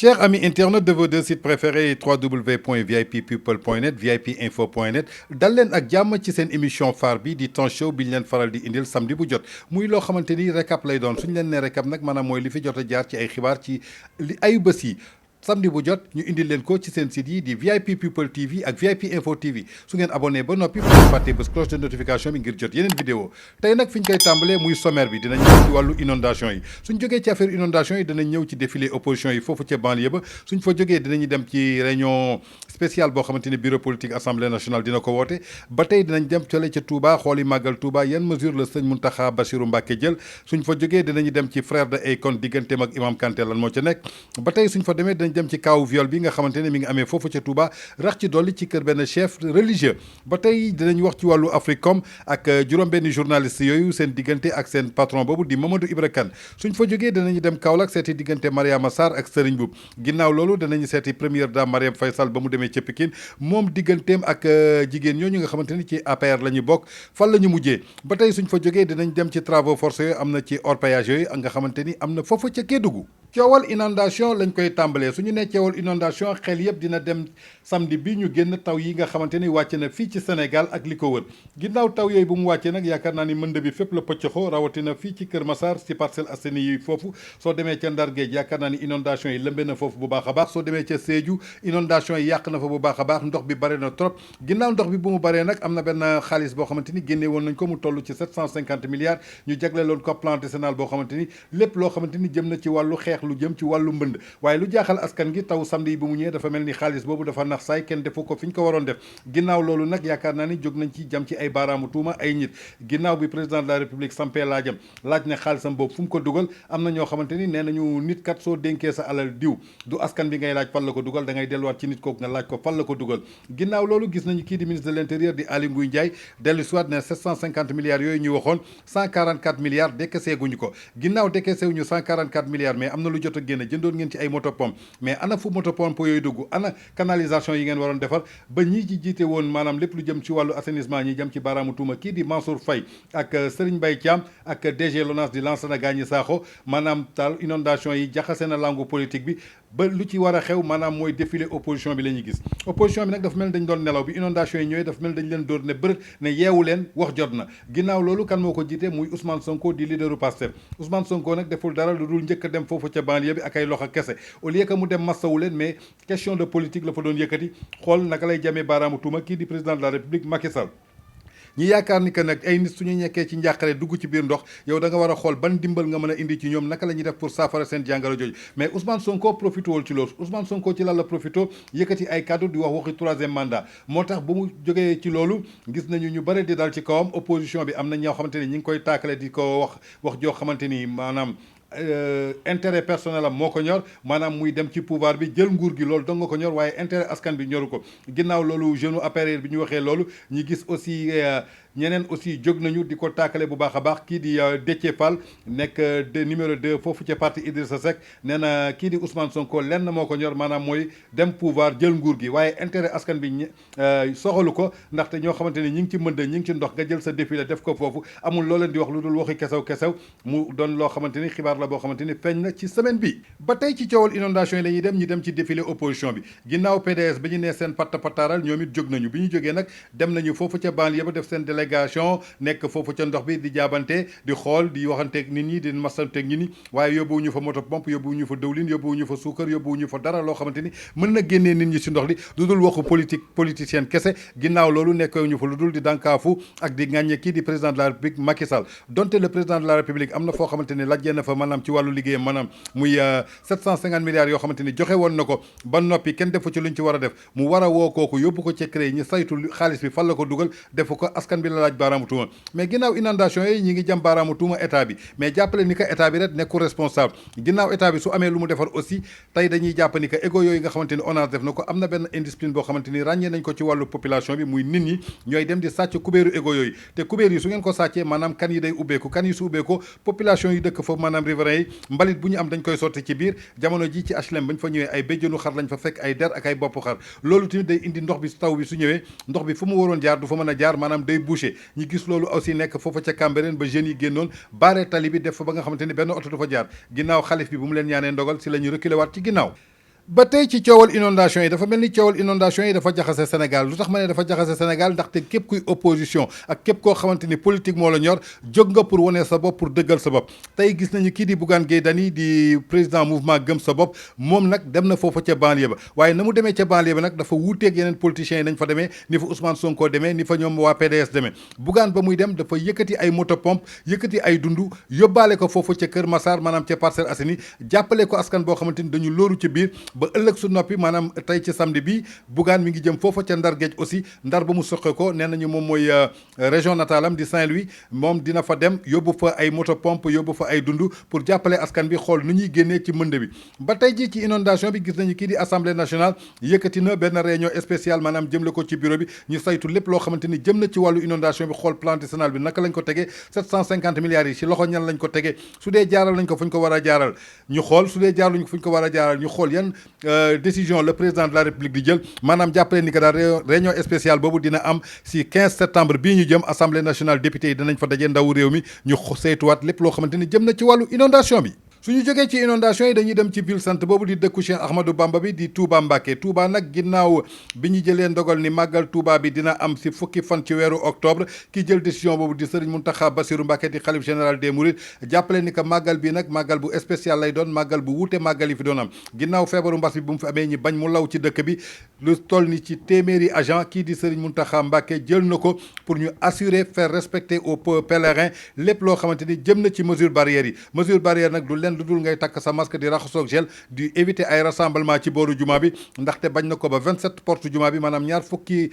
Chers amis internautes de vos deux sites préférés www.vippeople.net vipinfo.net dal leen ak jàmm ci seen émission phare bi di temps show bi ñu leen faral di indil samedi bu jot muy loo xamante ni récap lay doon suñu leen nee récap nag maanaam mooy li fi jot a jaar ci ay xibaar ci li ay bés yi samedi bu jot ñu indil leen ko ci seen site yi di VIP People TV ak VIP Info TV su ngeen abonné ba noppi bu ngeen fàttee bés cloche de notification bi ngir jot yeneen vidéo tey nag fi ñu koy tàmbalee muy sommaire bi dinañ ñëw ci wàllu inondation yi suñ jógee ci affaire inondation yi dinañ ñëw ci défilé opposition yi foofu ca banlieue ba suñ fa jógee dinañu dem ci réunion spéciale boo xamante ni bureau politique assemblée nationale dina ko woote ba tey dinañ dem cale ca Touba xooli màggal Touba yan mesure la sëñ Mountakha Bassirou Mbacké jël suñ fa jógee dinañu dem ci frère de Akon digganteem ak imam Kanté lan moo ca nekk ba tey suñ fa demee dinañ dem ci kaw viol bi nga xamante ne mi ngi amee foofu ca Touba rax ci dolli ci kër benn chef religieux ba tey dinañ wax ci wàllu Africom ak juróom-benni journaliste yooyu seen diggante ak seen patron boobu di Mamadou Ibra Kane suñ fa jógee dinañu dem Kaolack seeti diggante Mariama Sarr ak Serigne Boub ginnaaw loolu danañu seeti première dame Marième Faye Sall ba mu demee ca Pikine moom digganteem ak jigéen ñooñu nga xamante ni ci APR la ñu bokk fan la ñu mujjee ba tey suñ fa jógee dinañ dem ci travaux forcés yooyu am na ci orpaillage yooyu nga xamante ni am na foofu ca Kédougou coowal inondation lañ koy tàmbalee suñu nee coowal inondation xel yëpp dina dem samedi bi ñu génn taw yi nga xamante ni wàcce na fii ci Sénégal ak li ko wër ginnaaw taw yooyu bu mu wàccee nag yaakaar naa ni mënd bi fépp la pëccëxoo rawatina fii ci Kër Massar ci Parcelles Assainies yi foofu soo demee ca Ndar Géej yaakaar naa ni inondation yi lëmbe na foofu bu baax a baax soo demee ca Sédhiou inondation yi yàq na fa bu baax a baax ndox bi bare na trop ginnaaw ndox bi bu mu baree nag am na benn xaalis boo xamante ni génne woon nañ ko mu toll ci 750 milliards ñu jagleeloon ko plan décennal boo xamante ni lépp loo xamante ni jëm na ci wàllu xeex lu jëm ci wàllu mbënd waaye lu jaaxal askan gi taw samedi yi bu mu ñëwee dafa mel ni xaalis boobu dafa nax saay kenn defu ko fi ñu ko waroon def ginnaaw loolu nag yaakaar naa ni jóg nañ ci jam ci ay baaraamu tuuma ay nit ginnaaw bi président de la république sampee laajam laaj ne xaalisam boobu fu mu ko dugal am na ñoo xamante ni nee nañu nit kat soo dénkee sa alal diw du askan bi ngay laaj fan la ko dugal da ngay delluwaat ci nit kooku nga laaj ko fan la ko dugal ginnaaw loolu gis nañu kii di ministre de l'intérieur di Aly Ngouille Ndiaye dellu siwaat ne 750 milliards yooyu ñu waxoon 144 milliards décaissé guñu ko ginnaaw décaissé wuñu 144 milliards mais am na lu jot a génn jëndoon ngeen ci ay motopompe mais ana fu motopompe yooyu dugg ana canalisation yi ngeen waroon defar ba ñi ci jiite woon maanaam lépp lu jëm ci wàllu assainissement ñi jëm ci baaraamu tuuma kii di Mansour Faye ak Serigne Mbaye Thiam ak DG LONASE di Lansana Gagny Sakho maanaam taal inondation yi jaxase na langue politique bi ba lu ci war a xew maanaam mooy défilé opposition bi la ñuy gis opposition bi nag dafa mel dañ doon nelaw bi inondation yi ñëwee dafa mel dañ leen dóor ne bërët ne yeewu leen wax jot na ginnaaw loolu kan moo ko jiite muy Ousmane Sonko di leaderu Pastef Ousmane Sonko nag deful dara lu dul njëkk a dem foofu ca banlieue bi ak ay loxo kese au lieu que mu dem massawu leen mais question de politique la fa doon yëkkati xool naka lay jamee baaraamu tuuma kii di président de la république Macky Sall ñi yaakaar ni que nag ay nit suñu nekkee ci njàqare dugg ci biir ndox yow da nga war a xool ban dimbal nga mën a indi ci ñoom naka la ñuy def pour saafara seen jàngoro jooju mais Ousmane Sonko profité wul ci loolu Ousmane Sonko ci lan la profité yëkkati ay kaddu di wax waxi troisième mandat moo tax bu mu jógee ci loolu gis nañu ñu bëri di dal ci kawam opposition bi am na ñoo xamante ni ñi ngi koy taakale di ko wax joo xamante ni maanaam intérêt personnel am moo ko ñor maanaam muy dem ci pouvoir bi jël nguur gi loolu dong nga ko ñor waaye intérêt askan bi ñoru ko ginnaaw loolu jeune appareil bi ñu waxee loolu ñi gis aussi ñeneen aussi jóg nañu di ko taakale bu baax a baax kii di Déthié Fall nekk numéro 2 foofu ca parti Idrissa Seck nee na kii di Ousmane Sonko lenn moo ko ñor maanaam mooy dem pouvoir jël nguur gi waaye intérêt askan bi soxalu ko ndaxte ñoo xamante ni ñi ngi ci mënd ñi ngi ci ndox nga jël sa défilé def ko foofu amul loo leen di wax lu dul waxi kesew mu doon loo xamante ni xibaar la boo xamante ni feeñ na ci semaine bi ba tey ci coowal inondation yi la ñuy dem ñu dem ci défilé opposition bi ginnaaw PDS bi ñu nee seen pataaral ñoom it jóg nañu bi ñu jógee nag dem nañu foofu ca banlieue ba def seen délégation nekk foofu ca ndox bi di jaabante di xool di waxanteeg nit ñi di masanteeg nit ñi waaye yóbbuwuñu fa moto pompe yóbbuwuñu fa dëwlin yóbbuwuñu fa suukar yóbbuwuñu fa dara loo xamante ni mën na génnee nit ñi ci ndox li lu dul waxu politicien kese ginnaaw loolu nekkewuñu fa lu dul di dànkaafu ak di ŋàññe kii di président de la république Macky Sall donte le président de la république am na foo xamante ni lajjee na fa maanaam ci wàllu liggéeyam maanaam muy 750 milliards yoo xamante ni joxe woon na ko ba noppi kenn defu ci luñ ci war a def mu war a woo kooku yóbbu ko ci CREI ñi saytu xaalis bi fan la ko dugal defu ko askan bi la laaj baaraamu tuuma mais ginnaaw inondation yi ñi ngi jëm baaraamu tuuma état bi mais jàppale ni que état bi rek nekkul responsable ginnaaw état bi su amee lu mu defar aussi tey dañuy jàpp ni que égo yooyu nga xamante ni ONAS def na ko am na benn indiscipline boo xamante ni ràññee nañ ko ci wàllu population bi muy nit ñi ñooy dem di sàcc kubéeru égo yooyu te kubéer yi su ngeen ko sàccee maanaam kan yi day ubbeeku kan yi su ubbeekoo population yi dëkk foofu maanaam riverains yi mbalit bu ñu am dañ koy sotti ci biir jamono ji ci HLM bañ fa ñëwee ay béjjënu xar lañ fa fekk ay der ak ay bopp xar loolu tamit day indi ndox bi taw bi su ñëwee ndox bi fu mu waroon jaar du fa mën a jaar maanaam day bouché ñi gis loolu aussi nekk foofa ca Cambérène ba jeunes yi génnoon baare tali bi def fa ba nga xamante ni benn oto du fa jaar ginnaaw xalif bi bu mu leen ñaanee ndogal si la ñu reculé waat ci ginnaaw ba tey ci coowal inondation yi dafa mel ni coowal inondation yi dafa jaxase Sénégal lu tax ma ne dafa jaxase Sénégal ndaxte képp kuy opposition ak képp koo xamante ni politique moo la ñor jóg nga pour wane sa bopp pour dëggal sa bopp tey gis nañu kii di Bougane Gueye Dany di président mouvement gëm sa bopp moom nag dem na foofa ca banlieue ba waaye na mu demee ca banlieue ba nag dafa wuuteeg yeneen politiciens yi nañ fa demee ni fa Ousmane Sonko demee ni fa ñoom waa PDS demee Bougane ba muy dem dafa yëkkati ay moto pompe yëkkati ay dundu yóbbaale ko foofu ca Kër Massar maanaam ca Parcelles Assainies jàppale ko askan boo xamante ni dañu lóoru ci biir ba ëllëg su noppi maanaam tey ci samedi bi Bougane mi ngi jëm foofa ca Ndar Géej aussi Ndar ba mu soqe ko nee nañu moom mooy région natalam di Saint-Louis moom dina fa dem yóbbu fa ay moto pompe yóbbu fa ay dund pour jàppale askan bi xool nu ñuy génnee ci mënd bi ba tey ji ci inondation bi gis nañu kii di assemblée nationale yëkkati na benn réunion spéciale maanaam jëmle ko ci bureau bi ñu saytu lépp loo xamante ni jëm na ci wàllu inondation bi xool plan décennal bi naka lañ ko tegee 750 milliards yi ci loxo ñan lañ ko tegee su dee jaaral nañ ko fu ñu ko war a jaaral ñu xool su dee jaaruñ ko fu ñu ko war a jaaral ñu xool yan décision le président de la république di jël maanaam jàppale ni que daal réunion spéciale boobu dina am si 15 septembre bii ñu jëm assemblée nationale député yi dinañ fa daje ndaw réew mi ñu saytuwaat lépp loo xamante ni jëm na ci wàllu inondation bi suñu jógee ci inondation yi dañuy dem ci ville sainte boobu di dëkku Cheikh Ahmadou Bamba bi di Touba Mbacké Touba nag ginnaaw bi ñu jëlee ndogal ni màggal Touba bi dina am si fukki fan ci weeru octobre ki jël décision boobu di Serigne Mountakha Bassirou Mbacké di xalif général des Mourides jàppale ni que màggal bi nag màggal bu spécial lay doon màggal bu wuute màggal yi fi doon am ginnaaw feebaru mbas bi bu mu fi amee ñi bañ mu law ci dëkk bi lu toll ni ci téeméeri agent kii di Serigne Mountakha Mbacké jël na ko pour ñu assurer faire respecter aux pèlerins lépp loo xamante ni jëm na ci mesure barrières yi mesure barrière nag du leen lu dul ngay takk sa masque di raxasoog gel di éviter ay rassemblement ci booru juma bi ndaxte bañ na ko ba 27 porte juma bi maanaam ñaar fukki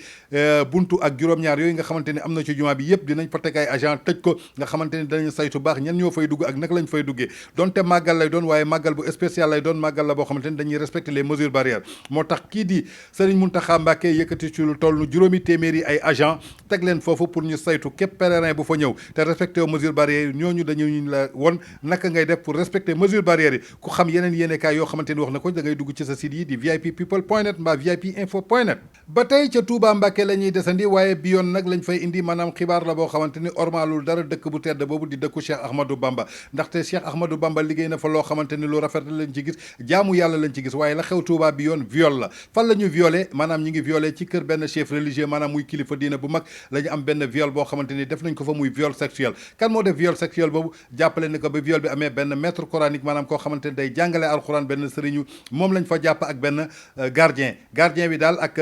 buntu ak juróom-ñaar yooyu nga xamante ni am na ci juma bi yëpp dinañ fa teg ay agent tëj ko nga xamante ni danañ saytu baax ñan ñoo fay dugg ak naka lañ fay duggee donte màggal lay doon waaye màggal bu spécial lay doon màggal la boo xamante ni dañuy respecter les mesures barrières moo tax kii di Serigne Mountakha Mbacké yëkkati ci lu toll nu juróomi téeméeri ay agent teg leen foofu pour ñu saytu képp pèlerin bu fa ñëw te respecter mesures barrières ñooñu dañuy la won naka ngay def pour respecter mesures barrières yi ku xam yeneen yéenekaay yoo xamante ni wax na ko da ngay dugg ci sa site yi di vippeople.net mbaa vipinfo.net ba tey ca Touba Mbacké la ñuy desandi waaye bi yoon nag lañ fay indi maanaam xibaar la boo xamante ni ormaalul dara dëkk bu tedd boobu di dëkku Cheikh Ahmadou Bamba ndaxte Cheikh Ahmadou Bamba liggéey na fa loo xamante ni lu rafet lañ ci gis jaamu yàlla lañ ci gis waaye la xew Touba bi yoon viol la fan la ñu violé maanaam ñi ngi violé ci kër benn chef religieux maanaam muy kilifa diina bu mag la ñu am benn viol boo xamante ni def nañ ko fa muy viol sexuel kan moo def viol sexuel boobu jàppale ni ko ba viol bi amee benn maître coranique maanaam koo xamante ni day jàngale alxuraan benn sëriñu moom lañ fa jàpp ak benn gardien bi daal ak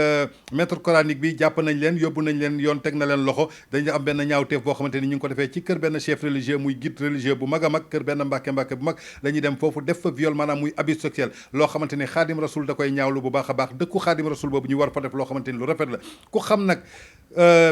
maître coranique bi jàpp nañ leen yóbbu nañ leen yoon teg na leen loxo dañu am benn ñaawteef boo xamante ni ñu ngi ko defee ci kër benn chef religieux muy guide religieux bu mag a mag kër benn mbàkke bu mag la ñuy dem foofu def fa viol maanaam muy abus sexuel loo xamante ni xaadim rasul da koy ñaawlu bu baax a baax dëkku xaadim rasul boobu ñu war fa def loo xamante ni lu rafet la ku xam nag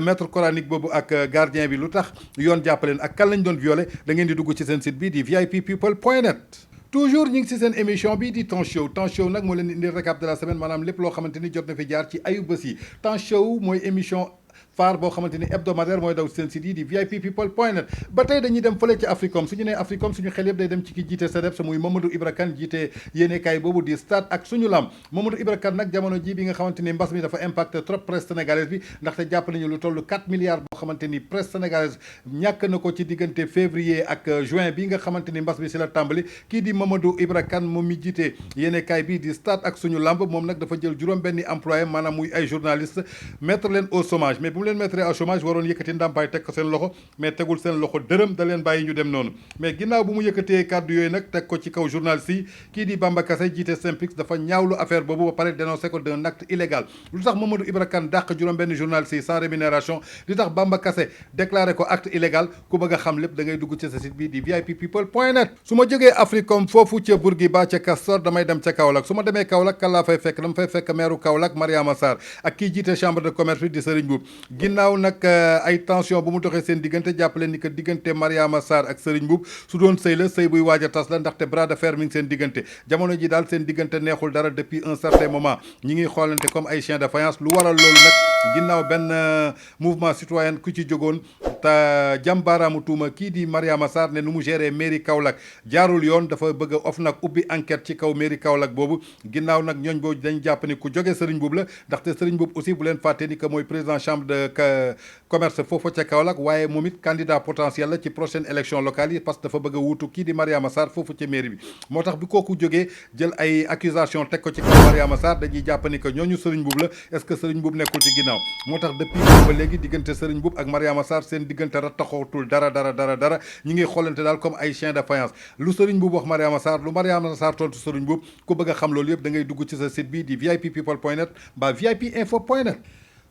maître coranique boobu ak gardien bi lu tax yoon jàppaleen ak kan lañ doon violé da ngeen di dugg ci seen site bi di vippeople.net toujours ñu ngi ci seen émission bi di Temps Show nag moo leen di indil récap de la semaine maanaam lépp loo xamante ni jot na fi jaar ci ayu bés yi Temps Show mooy émission phare boo xamante ni hebdomadaire mooy daw seen site yi di vippeople.net ba tey dañuy dem fële ci Africom suñu nee Africom suñu xel yëpp day dem ci ki jiite CDEPS muy Mamadou Ibra Kane jiite yéenekaay boobu di stade ak suñu lam Mamadou Ibra Kane nag jamono ji bi nga xamante ni mbas mi dafa impacté trop presse sénégalaise bi ndaxte jàpp nañu lu toll 4 milliards boo xamante ni presse sénégalaise ñàkk na ko ci diggante février ak juin bi nga xamante ni mbas mi si la tàmbali kii di Mamadou Ibra Kane moom mi jiite yéenekaay bi di stade ak suñu lamb moom nag dafa jël juróom benni employé maanaam muy ay journaliste mettre leen au chômage mais leen mettre au chômage waroon yëkkati ndàmpaay teg ko seen loxo mais tegul seen loxo dërëm da leen bàyyi ñu dem noonu mais ginnaaw bu mu yëkkatee kàddu yooyu nag teg ko ci kaw journaliste yi kii di Bamba Kassé jiite Synpics dafa ñaawlu affaire boobu ba pare dénoncé ko d'un acte illégal lu tax Mamadou Ibra Kane dàq juróom benn journaliste yi sans rémunération li tax Bamba Kassé déclaré ko acte illégal ku bëgg a xam lépp da ngay dugg ci sa site bi di vippeople.net su ma jógee Africom foofu ca Bourguiba ca Castor damay dem ca Kaolack su ma demee Kaolack kan laa fay fekk dama fay fekk maire Kaolack Mariama Sarr ak kii jiite chambre de commerce bi di Serigne Mboup ginnaaw nag ay tension bu mu doxee seen diggante jàppale ni que diggante Mariama Sarr ak Serigne Mboup su doon sëy la sëy buy waaj a tas la ndaxte bras de fer mi ngi seen diggante jamono ji daal seen diggante neexul dara depuis un certain moment ñi ngi xoolante comme ay chien de faïence lu waral loolu nag ginnaaw benn mouvement citoyen ku ci jógoon te jam baaraamu tuuma kii di Mariama Sarr ne nu mu géré mairie Kaolack jaarul yoon dafa bëgg a OFNAC ubbi enquête ci kaw mairie Kaolack boobu ginnaaw nag ñooñ boobu dañ jàpp ni ku jóge Serigne Mboup la ndaxte Serigne Mboup aussi bu leen fàtte ni que mooy président chambre de commerce foofu ca Kaolack waaye moom it candidat potentiel la ci prochaine élection locale yi parce que dafa bëgg a wuutu kii di Mariama Sarr foofu ci mairie bi moo tax bi kooku jógee jël ay accusation teg ko ci kaw Mariama Sarr dañuy jàpp ni que ñooñu Serigne Mboup la est-ce que Serigne Mboup nekkul ci ginnaaw moo tax depuis ba léegi diggante Serigne Mboup ak Mariama Sarr seen diggante rattaxootul dara ñi ngi xoolante daal comme ay chien de faïence lu Serigne Mboup wax Mariama Sarr lu Mariama Sarr tontu Serigne Mboup ku bëgg a xam loolu yëpp da ngay dugg ci sa site bi di vippeople.net ba vipinfo.net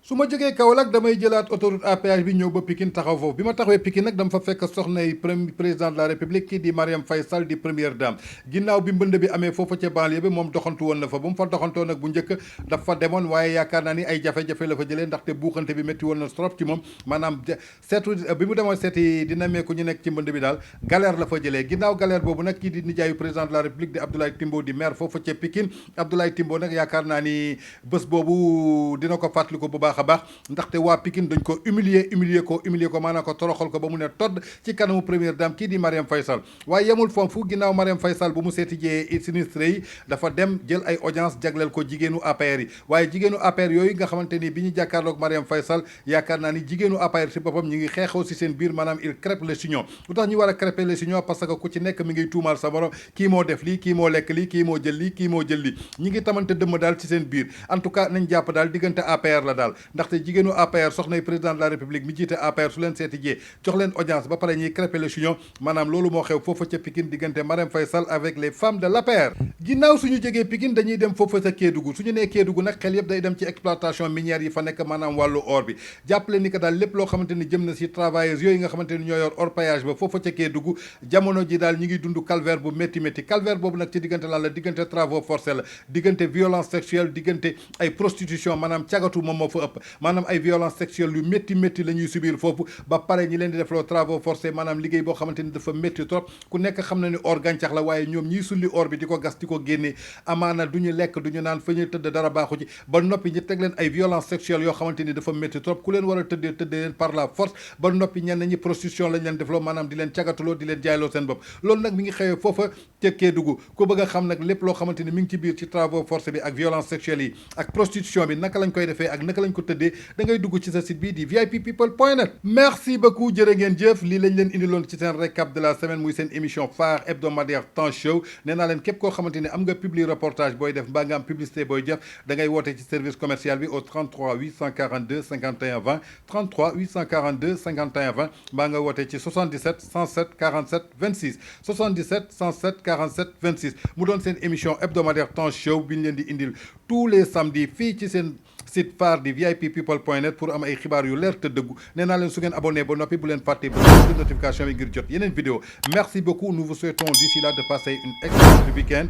su ma jógee Kaolack damay jëlaat autoroute à péage bi ñëw ba Pikine taxaw foofu bi ma taxawee Pikine nag dama fa fekk soxnay président de la république kii di Marième Faye Sall di première dame ginnaaw bi mbënd bi amee foofu ca banlieue bi moom doxantu woon na fa ba mu fa doxantoo nag bu njëkk dafa demoon waaye yaakaar naa ni ay jafe-jafe la fa jëlee ndaxte buuxante bi métti woon na trop ci moom maanaam seetu bi mu demoon seeti dina meeku ñu nekk ci mbënd bi daal galère la fa jëlee ginnaaw galère boobu nag kii di nijaayu président de la république di Abdoulaye Timbo di maire foofu ca Pikine Abdoulaye Timbo nag yaakaar naa ni bés boobu dina ko fàttaliku bu baax a baax ndaxte waa Pikine dañ ko humilier ko maanaam ko toroxal ko ba mu ne todd ci kanamu première dame kii di Marième Faye Sall waaye yemul foofu ginnaaw Marième Faye Sall bu mu seeti jee sinistré yi dafa dem jël ay audience jagleel ko jigéenu APR yi waaye jigéenu APR yooyu nga xamante ni bi ñu jàkkaarloog Marième Faye Sall yaakaar naa ni jigéenu APR ci boppam ñi ngi xeexoo si seen biir maanaam il crêpe les chignons lu tax ñu war a crêper les chignons parce que ku ci nekk mi ngi tuumaal sa morom kii moo def lii kii moo lekk lii kii moo jël lii kii moo jël lii ñi ngi tamante dëmm daal ci seen biir en tout cas nañ jàpp daal diggante APR la daal ndaxte jigéenu APR soxnay président de la république mi jiite APR su leen seeti jee jox leen audience ba pare ñuy crêper le chignon maanaam loolu moo xew foofu ca Pikine diggante Marième Faye Sall avec les femmes de l'APR ginnaaw suñu jógee Pikine dañuy dem foofu ca Kédougou suñu nee Kédougou nag xel yëpp day dem ci exploitation minière yi fa nekk maanaam wàllu or bi jàppale ni que daal lépp loo xamante ni jëm na si travailleurs yooyu nga xamante ni ñoo yor orpaillage ba foofu ca Kédougou jamono ji daal ñi ngi dund calvaire bu métti calvaire boobu nag ci diggante lan la diggante travaux forcés la diggante violence sexuelle diggante ay prostitution maanaam cagatu moom moo fa ëpp maanaam ay violence sexuelle yu métti la ñuy subir foofu ba pare ñi leen di defloo travaux forcés maanaam liggéey boo xamante ni dafa métti trop ku nekk xam na ni or gàncax la waaye ñoom ñiy sulli or bi di ko gas di ko génnee amaana du ñu lekk du ñu naan fa ñuy tëdd dara baaxu ci ba noppi ñi teg leen ay violence sexuelle yoo xamante ni dafa métti trop ku leen war a tëddee leen par la force ba noppi ñenn ñi prostitution lañ leen defloo maanaam di leen cagatuloo di leen jaayloo seen bopp loolu nag mi ngi xewee foofa ca Kédougou ku bëgg a xam nag lépp loo xamante ni mi ngi ci biir ci travaux forcés bi ak violence sexuelle yi ak prostitution bi naka lañ koy defee ak naka lañ ko tëddee da ngay dugg ci sa site bi di vippeople.net merci beaucoup jërë ngeen jëf lii lañ leen indiloon ci seen récap de la semaine muy seen émission phare hebdomadaire Temps Show nee naa leen képp koo xamante ni am nga publi reportage booy def mbaa nga am publicité booy def da ngay woote ci service commercial bi au 33 842 51 20 33 842 51 20 mbaa nga woote ci 77 107 47 26 77 107 47 26 mu doon seen émission hebdomadaire Temps Show bi ñu leen di indil tous les samedis fii ci seen site phare di vippeople.net pour am ay xibaar yu leer te dëggu nee naa leen su ngeen abonné ba noppi bu leen fàtte ba notification yi ngir jot yeneen vidéo merci beaucoup nous vous souhaitons d'ici là de passer une excellente week-end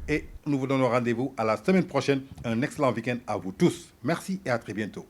et nous vous donnons rendez-vous à la semaine prochaine un excellent week-end à vous tous merci et à très bientôt.